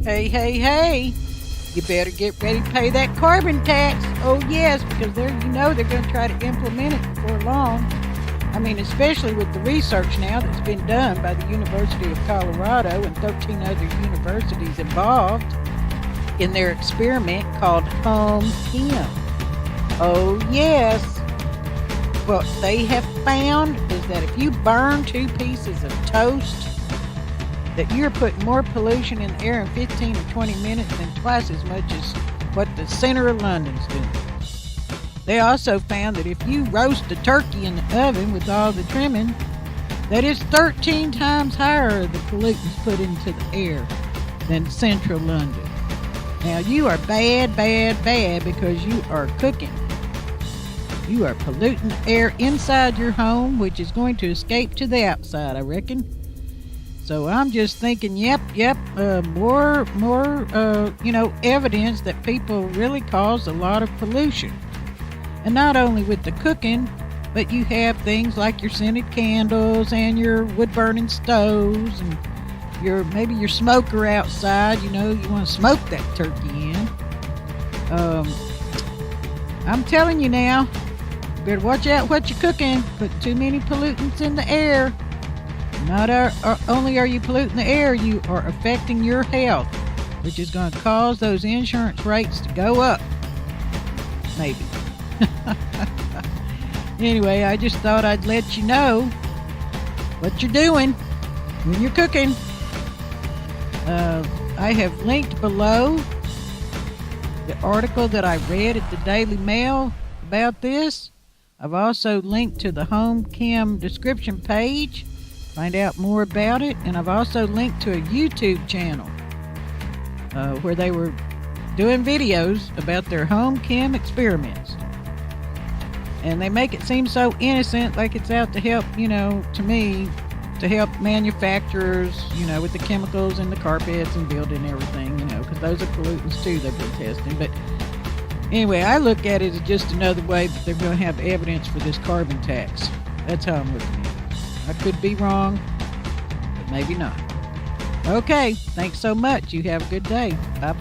Hey, hey, hey. You better get ready to pay that carbon tax. Oh, yes, because they're going to try to implement it before long. I mean, especially with the research now that's been done by the University of Colorado and 13 other universities involved in their experiment called Home Chem. Oh, yes. What they have found is that if you burn 2 pieces of toast, that you're putting more pollution in the air in 15 or 20 minutes than twice as much as what the center of London's doing. They also found that if you roast a turkey in the oven with all the trimming, that is 13 times higher the pollutants put into the air than central London. Now you are bad, bad, bad because you are cooking. You are polluting the air inside your home, which is going to escape to the outside, I reckon. So I'm just thinking, more, evidence that people really cause a lot of pollution. And not only with the cooking, but you have things like your scented candles and your wood-burning stoves and maybe your smoker outside. You want to smoke that turkey in. I'm telling you now, you better watch out what you're cooking. Putting too many pollutants in the air. Not only are you polluting the air, you are affecting your health, which is going to cause those insurance rates to go up. Maybe. Anyway, I just thought I'd let you know what you're doing when you're cooking. I have linked below the article that I read at the Daily Mail about this. I've also linked to the Home Chem description page. Find out more about it. And I've also linked to a YouTube channel where they were doing videos about their home chem experiments. And they make it seem so innocent, like it's out to help, to me, to help manufacturers, with the chemicals in the carpets and building and everything, because those are pollutants too they've been testing. But anyway, I look at it as just another way that they're going to have evidence for this carbon tax. That's how I'm looking at it. I could be wrong, but maybe not. Okay, thanks so much. You have a good day. Bye.